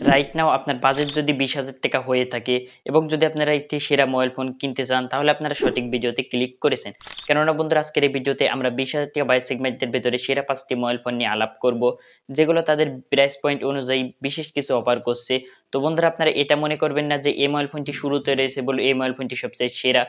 Right now আপনার budget যদি 20,000 টাকা হয়ে থাকে এবং যদি আপনারা একটি সেরা মোবাইল ফোন কিনতে চান তাহলে আপনারা সঠিক ভিডিওতে ক্লিক করেছেন। কেননা বন্ধুরা আজকের এই ভিডিওতে আমরা 20,000 টাকা বাজেট সেগমেন্টের ভেতরে সেরা 5টি মোবাইল ফোন নিয়ে আলাপ করব, যেগুলো তাদের প্রাইস পয়েন্ট অনুযায়ী বিশেষ কিছু অফার করছে। তো বন্ধুরা আপনারা এটা মনে করবেন না যে এই মোবাইল ফোনটি শুরুতে রয়েছে বলে এই মোবাইল ফোনটি সবচেয়ে সেরা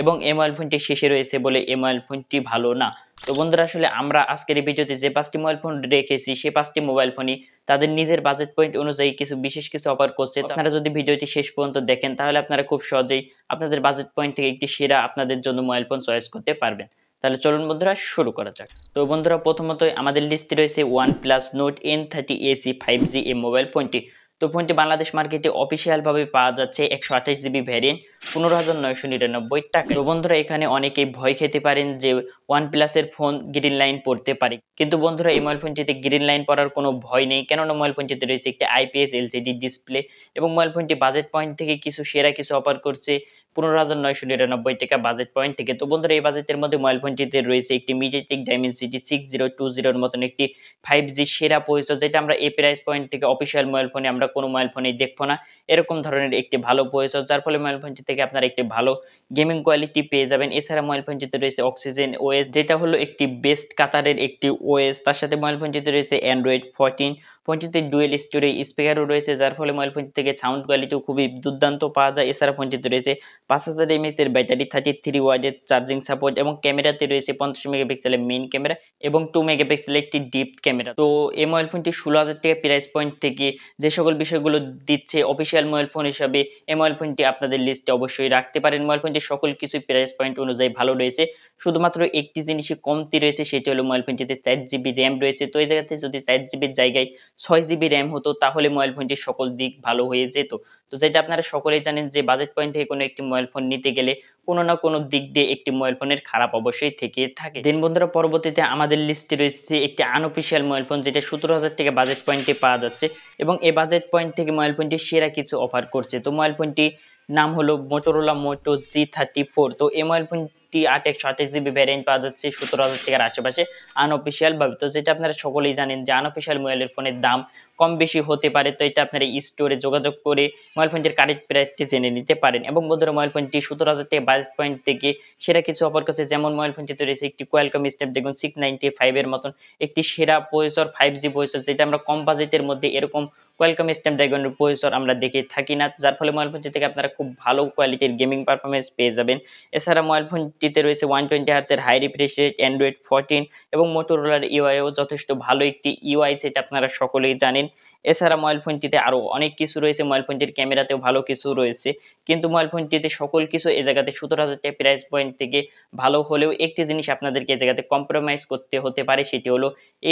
এবং এই মোবাইল ফোনটি শেষে রয়েছে বলে এই মোবাইল ফোনটি ভালো না। তো বন্ধুরা আসলে আমরা আজকের এই ভিডিওতে যে 5টি মোবাইল ফোন রেখেছি সেই 5টি মোবাইল ফোনই তাদের নিজের বাজেট পয়েন্ট অনুযায়ী বিশেষ কিছু অফার করছে। তো আপনারা যদি ভিডিওটি শেষ পর্যন্ত দেখেন তাহলে আপনারা খুব সহজেই আপনাদের বাজেট পয়েন্ট থেকে একটি সেরা আপনাদের জন্য মোবাইল ফোন চয়েস করতে পারবেন। তাহলে চলুন বন্ধুরা শুরু করা যাক। তো বন্ধুরা প্রথমতই আমাদের লিস্টে রয়েছে OnePlus Nord N30AC 5G এই মোবাইল ফোনটি। তো ফোনটি বাংলাদেশ মার্কেটে অফিসিয়াল ভাবে পাওয়া যাচ্ছে 128GB ভ্যারিয়েন্ট 15,999 টাকা। তো বন্ধুরা এখানে অনেকেই ভয় খেতে পারেন যে OnePlus এর ফোন গ্রিন লাইন পড়তে পারে, কিন্তু বন্ধুরা এই মোবাইল ফোনটিতে গ্রিন লাইন পড়ার কোনো ভয় নেই, কেননা মোবাইল ফোনটিতে রয়েছে একটি IPS LCD ডিসপ্লে এবং মোবাইল ফোনটি বাজেট পয়েন্ট থেকে সেরা কিছু অফার করছে 15,999 টাকা বাজেট পয়েন্ট থেকে। তো বন্ধুরা এই বাজেটের মধ্যে মোবাইল ফোনটিতে রয়েছে একটি MediaTek Dimensity 6020 এর মতন একটি 5G সেরা প্রসেসর, যেটা আমরা এই প্রাইস পয়েন্ট থেকে অফিসিয়াল মোবাইল ফোনে আমরা কোনো মোবাইল ফোনেই দেখবো না এরকম ধরনের একটি ভালো প্রসেসর, যার ফলে মোবাইল ফোনটি থেকে আপনারা একটি ভালো গেমিং কোয়ালিটি পেয়ে যাবেন। এছাড়া মোবাইল ফোনটিতে রয়েছে অক্সিজেন ওএস, যেটা হলো একটি বেস্ট কাতারের একটি ওএস। তার সাথে মোবাইল ফোনটিতে রয়েছে Android 14, ফোনটিতে ডুয়েল স্টোরেজ স্পিকারও রয়েছে, যার ফলে মোবাইল ফোনটি থেকে সাউন্ড কোয়ালিটিও খুবই দুর্দান্ত পাওয়া যায়। এছাড়া ফোনটিতে রয়েছে 5000 mAh এর ব্যাটারি, 33 ওয়াটের চার্জিং সাপোর্ট এবং ক্যামেরাতে রয়েছে 50 মেগাপিক্সেলের মেইন ক্যামেরা এবং 2 মেগাপিক্সেলের একটি ডিপ ক্যামেরা। তো এই মোবাইল ফোনটি 16,000 টাকা প্রাইস পয়েন্ট থেকে যে সকল বিষয়গুলো দিচ্ছে অফিসিয়াল মোবাইল ফোন হিসাবে, এই মোবাইল ফোনটি আপনাদের লিস্টে অবশ্যই রাখতে পারেন। মোবাইল ফোনটি সকল কিছু প্রাইস পয়েন্ট অনুযায়ী ভালো রয়েছে, শুধুমাত্র একটি জিনিসই কমতি রয়েছে, সেটি হলো মোবাইল ফোনটিতে 4GB র্যাম রয়েছে। তো এই জায়গাতে যদি 4GBর জায়গায় 6GB র্যাম হতো তাহলে মোবাইল ফোনটির সকল দিক ভালো হয়ে যেত। তো যেটা আপনারা সকলেই জানেন যে বাজেট পয়েন্ট থেকে কোনো একটি মোবাইল ফোন নিতে গেলে কোনো না কোনো দিক দিয়ে একটি মোবাইল ফোনের খারাপ অবশ্যই থেকে থাকে। দেন বন্ধুরা পরবর্তীতে আমাদের লিস্টে রয়েছে একটি আনঅফিসিয়াল মোবাইল ফোন, যেটা 17,000 টাকা বাজেট পয়েন্টে পাওয়া যাচ্ছে এবং এই বাজেট পয়েন্ট থেকে মোবাইল ফোনটি সেরা কিছু অফার করছে। তো মোবাইল ফোনটি নাম হলো Motorola Moto G34। তো এই মোবাইল ফোনটি 128GB ভ্যারিয়েন্ট পাওয়া যাচ্ছে 17,000 টাকার আশেপাশে আনঅফিসিয়াল ভাবে। তো যেটা আপনারা সকলেই জানেন যে আনঅফিসিয়াল মোবাইলের ফোনের দাম কম বেশি হতে পারে, তো এটা আপনারা স্টোরে যোগাযোগ করে মোবাইল ফোনটির কারেক্ট প্রাইসটি জেনে নিতে পারেন। এবং বন্ধুরা মোবাইল ফোনটি 17,000 টাকা বাজেট পয়েন্ট থেকে সেরা কিছু অফার করছে, যেমন মোবাইল ফোনটিতে রয়েছে একটি কোয়ালকম স্ন্যাপড্রাগন 695 এর মতন একটি সেরা প্রসেসর 5G প্রসেসর, যেটা আমরা কম বাজেটের মধ্যে এরকম কোয়ালকম স্ন্যাপড্রাগনের প্রসেসর আমরা দেখে থাকি না, যার ফলে মোবাইল ফোনটি থেকে আপনারা খুব ভালো কোয়ালিটির গেমিং পারফরমেন্স পেয়ে যাবেন। এছাড়া মোবাইল ফোনটিতে রয়েছে 120 hertz high refresh rate, Android 14 এবং মোটোরোলার ইউআইও যথেষ্ট ভালো একটি ইউআই, যেটা আপনারা সকলেই জানেন। এছাড়া মোবাইল ফোনটিতে আরো অনেক কিছু রয়েছে, মোবাইল ফোনটির ক্যামেরাতেও ভালো কিছু রয়েছে, কিন্তু মোবাইল ফোনটিতে সকল কিছু এই জায়গাতে 17,000 টাকা প্রাইস পয়েন্ট থেকে ভালো হলেও একটি জিনিস আপনাদেরকে এই জায়গাতে কম্প্রোমাইজ করতে হতে পারে, সেটি হলো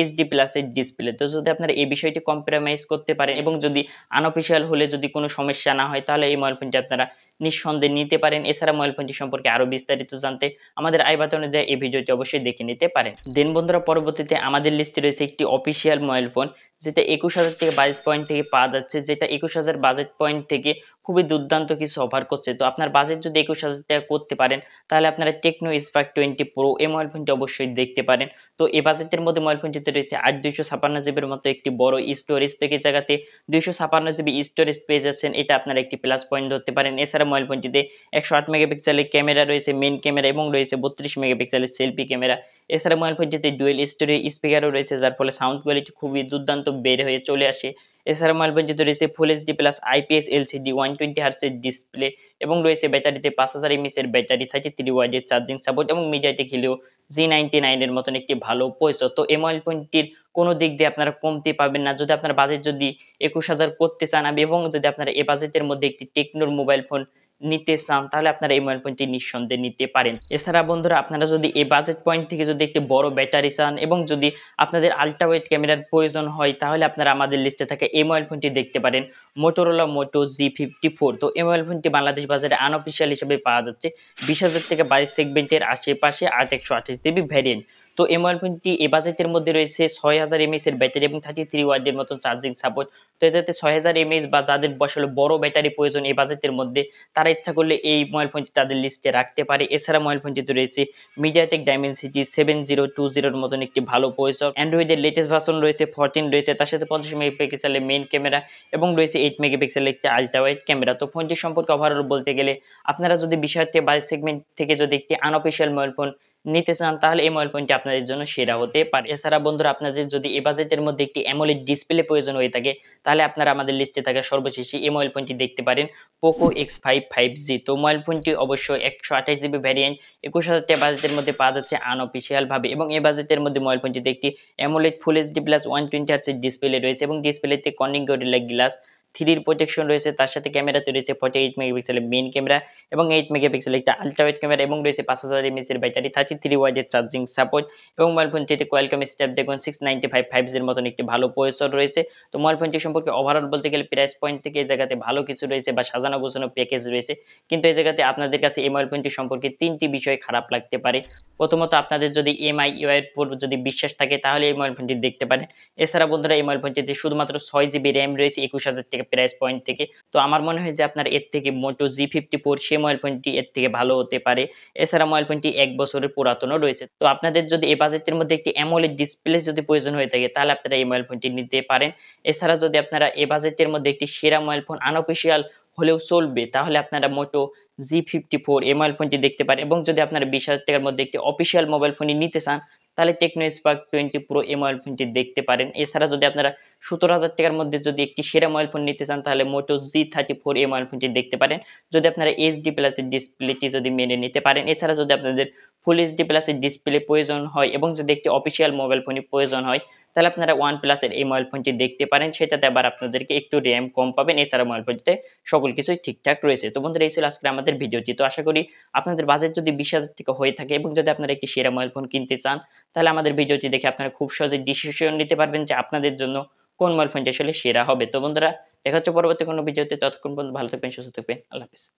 HD প্লাসের ডিসপ্লে। তো যদি আপনারা এই বিষয়টি কম্প্রোমাইজ করতে পারেন এবং যদি আনঅফিসিয়াল হলে যদি কোনো সমস্যা না হয় তাহলে এই মোবাইল ফোনটি আপনারা নিঃসন্দেহে নিতে পারেন। এছাড়া মোবাইল ফোনটি সম্পর্কে আরো বিস্তারিত জানতে আমাদের আই বাটনে দেওয়া এই ভিডিওটি অবশ্যই দেখে নিতে পারেন। দেন বন্ধুরা পরবর্তীতে আমাদের লিস্টে রয়েছে একটি অফিসিয়াল মোবাইল ফোন, যেটা 21,000 টাকা বাজেট পয়েন্ট থেকে পাওয়া যাচ্ছে, যেটা 21,000 বাজেট পয়েন্ট থেকে খুবই দুর্দান্ত কিছু অফার করছে। তো আপনার বাজেট যদি 21,000 টাকা করতে পারেন তাহলে আপনারা টেকনো স্পার্ক 20 প্রো এই মোবাইল ফোনটি অবশ্যই দেখতে পারেন। তো এই বাজেটের মধ্যে মোবাইল ফোনটিতে রয়েছে 8,256GB মতো একটি বড় স্টোরেজ, থেকে জায়গাতে 256GB স্টোরেজ পেয়ে যাচ্ছেন, এটা আপনারা একটি প্লাস পয়েন্ট ধরতে পারেন। এছাড়া মোবাইল ফোনটিতে 108 মেগাপিক্সেলের ক্যামেরা রয়েছে, মেইন ক্যামেরা এবং রয়েছে 32 মেগাপিক্সেলের সেলফি ক্যামেরা। এছাড়া মোবাইল ফোনটিতে ডুয়েল স্টোরেজ স্পিকারও রয়েছে, যার ফলে সাউন্ড কোয়ালিটি খুবই দুর্দান্ত বের হয়ে চলে আসে। এছাড়া মোবাইল ফোনটিতে রয়েছে full HD plus IPS LCD 120 হার্টজের ডিসপ্লে এবং রয়েছে ব্যাটারিতে 5000 mAh এর ব্যাটারি, 33 ওয়াটের চার্জিং সাপোর্ট এবং MediaTek Helio G99 এর মতন একটি ভালো প্রসেসর। তো এই মোবাইল ফোনটির কোনো দিক দিয়ে আপনারা কমতি পাবেন না। যদি আপনার বাজেট যদি 21,000 করতে চান এবং যদি আপনারা এই বাজেটের মধ্যে একটি টেকনোর মোবাইল ফোন নিতে চান তাহলে আপনারা এই মোবাইল ফোনটি নিঃসন্দেহে নিতে পারেন। এছাড়া বন্ধুরা আপনারা যদি এই বাজেট পয়েন্ট থেকে যদি একটি বড় ব্যাটারি চান এবং যদি আপনাদের আল্ট্রা ওয়াইড ক্যামেরার প্রয়োজন হয় তাহলে আপনারা আমাদের লিস্টে থাকা এই মোবাইল ফোনটি দেখতে পারেন, Motorola Moto G54। তো এই মোবাইল ফোনটি বাংলাদেশ বাজারে আনঅফিসিয়াল হিসেবে পাওয়া যাচ্ছে 20,000 টাকা বাজেট সেগমেন্টের আশেপাশে 128GB ভ্যারিয়েন্ট তো এই মোবাইল ফোনটি এই বাজেটের মধ্যে রয়েছে 6000 এমএএইচ এর ব্যাটারি এবং 33 ওয়াটের মতো চার্জিং সাপোর্ট। তো যাতে 6000 এমএএইচ বা যাদের আসলে বড় ব্যাটারি প্রয়োজন এই বাজেটের মধ্যে, তারা ইচ্ছা করলে এই মোবাইল ফোনটি তাদের লিস্টে রাখতে পারে। এছাড়া মোবাইল ফোনটিতে রয়েছে MediaTek Dimensity 7020 এর মতন একটি ভালো প্রসেসর, অ্যান্ড্রয়েডের লেটেস্ট ভার্সন রয়েছে 14 রয়েছে, তার সাথে 50 মেগাপিক্সেলের মেইন ক্যামেরা এবং রয়েছে 8 মেগাপিক্সেলের একটি আল্ট্রা ওয়াইড ক্যামেরা। তো ফোনটি সম্পর্কে ওভারঅল বলতে গেলে আপনারা যদি 20,000 টাকা বাজেট সেগমেন্ট থেকে যদি একটি আনঅফিসিয়াল মোবাইল ফোন নিতে চান, তাহলে এই মোবাইল ফোনটি আপনাদের জন্য সেরা হতে পারে। এছাড়া বন্ধুরা, আপনাদের যদি এই বাজেটের মধ্যে একটি অ্যামোলেড ডিসপ্লে প্রয়োজন হয়ে থাকে, তাহলে আপনারা আমাদের লিস্টে থাকা সর্বশেষে এই মোবাইল ফোনটি দেখতে পারেন, পোকো X5 5G। তো মোবাইল ফোনটি অবশ্যই 128 জিবি ভ্যারিয়েন্ট 21,000 টাকা বাজেটের মধ্যে পাওয়া যাচ্ছে আনঅফিসিয়াল ভাবে, এবং এই বাজেটের মধ্যে মোবাইল ফোনটিতে একটি অ্যামোলেড ফুল এইচডি প্লাস 120 হার্টজ ডিসপ্লে রয়েছে এবং ডিসপ্লেতে কর্নিং গরিলা গ্লাস 3 এর প্রোটেকশন রয়েছে। তার সাথে ক্যামেরাতে রয়েছে 48 মেগাপিক্সেলের মেইন ক্যামেরা এবং 8 মেগাপিক্সেলের একটা আল্ট্রা ওয়াইড ক্যামেরা এবং রয়েছে 5000 এমএএইচ এর ব্যাটারি, 33 ওয়াটের চার্জিং সাপোর্ট, এবং মোবাইল ফোনটিতে কোয়ালকম স্ন্যাপড্রাগন 695 5G এর মতন একটি ভালো প্রসেসর রয়েছে। তো মোবাইল ফোনটি সম্পর্কে ওভারঅল বলতে গেলে প্রাইস পয়েন্ট থেকে এই জায়গাতে ভালো কিছু রয়েছে বা সাজানো গোছানো প্যাকেজ রয়েছে, কিন্তু এই জায়গাতে আপনাদের কাছে এই মোবাইল ফোনটি সম্পর্কে 3টি বিষয় খারাপ লাগতে পারে। প্রথমত, আপনাদের যদি এমআই এর উপর যদি বিশ্বাস থাকে, তাহলে এই মোবাইল ফোনটি দেখতে পারেন। এছাড়া বন্ধুরা, এই মোবাইল ফোনটিতে শুধুমাত্র 6 জিবি র্যাম রয়েছে 21,000 টাকা প্রাইস পয়েন্ট থেকে। তো আমার মনে হয় যে আপনার এর থেকে মোটো G54 সে মোবাইল ফোনটি এর থেকে ভালো হতে পারে। এছাড়া মোবাইল ফোনটি 1 বছরের পুরাতনও রয়েছে। তো আপনাদের যদি এই বাজেটের মধ্যে একটি অ্যামোলেড ডিসপ্লে যদি প্রয়োজন হয়ে থাকে, তাহলে আপনারা এই মোবাইল ফোনটি নিতে পারেন। এছাড়া যদি আপনারা এই বাজেটের মধ্যে একটি সেরা মোবাইল ফোন আনঅফিসিয়াল হলেও চলবে, তাহলে আপনারা মোটো G54 এই মোবাইল ফোনটি দেখতে পারেন, এবং যদি আপনারা 20,000 টাকার মধ্যে একটি অফিসিয়াল মোবাইল ফোনই নিতে চান, তাহলে টেকনো স্পার্ক 20 প্রো এই মোবাইল ফোনটি দেখতে পারেন। এছাড়া যদি আপনারা 17,000 টাকার মধ্যে যদি একটি সেরা মোবাইল ফোন নিতে চান, তাহলে মোটো G34 এই মোবাইল ফোনটি দেখতে পারেন, যদি আপনারা এইচডি প্লাস এর ডিসপ্লেটি যদি মেনে নিতে পারেন। এছাড়া যদি আপনাদের ফুল এইচডি প্লাস এর ডিসপ্লে প্রয়োজন হয় এবং যদি একটি অফিসিয়াল মোবাইল ফোনই প্রয়োজন হয়, তাহলে আপনারা OnePlus এর এই মোবাইল ফোনটি দেখতে পারেন। সেটাতে আবার আপনাদেরকে একটু র্যাম কম পাবেন। এছাড়া মোবাইল ফোনটিতে সকল কিছুই ঠিকঠাক রয়েছে। তো বন্ধুরা, এই ছিল আজকের আমাদের ভিডিওটি। তো আশা করি আপনাদের বাজেট যদি 20,000 টাকা হয়ে থাকে এবং যদি আপনারা একটি সেরা মোবাইল ফোন কিনতে চান, তাহলে আমাদের ভিডিওটি দেখে আপনারা খুব সহজে ডিসিশন নিতে পারবেন যে আপনাদের জন্য কোন মোবাইল ফোনটি আসলে সেরা হবে। তো বন্ধুরা, দেখা হচ্ছে পরবর্তী কোনো ভিডিওতে। ততক্ষণ পর্যন্ত ভালো থাকবেন, সুস্থ থাকবেন। আল্লাহ হাফেজ।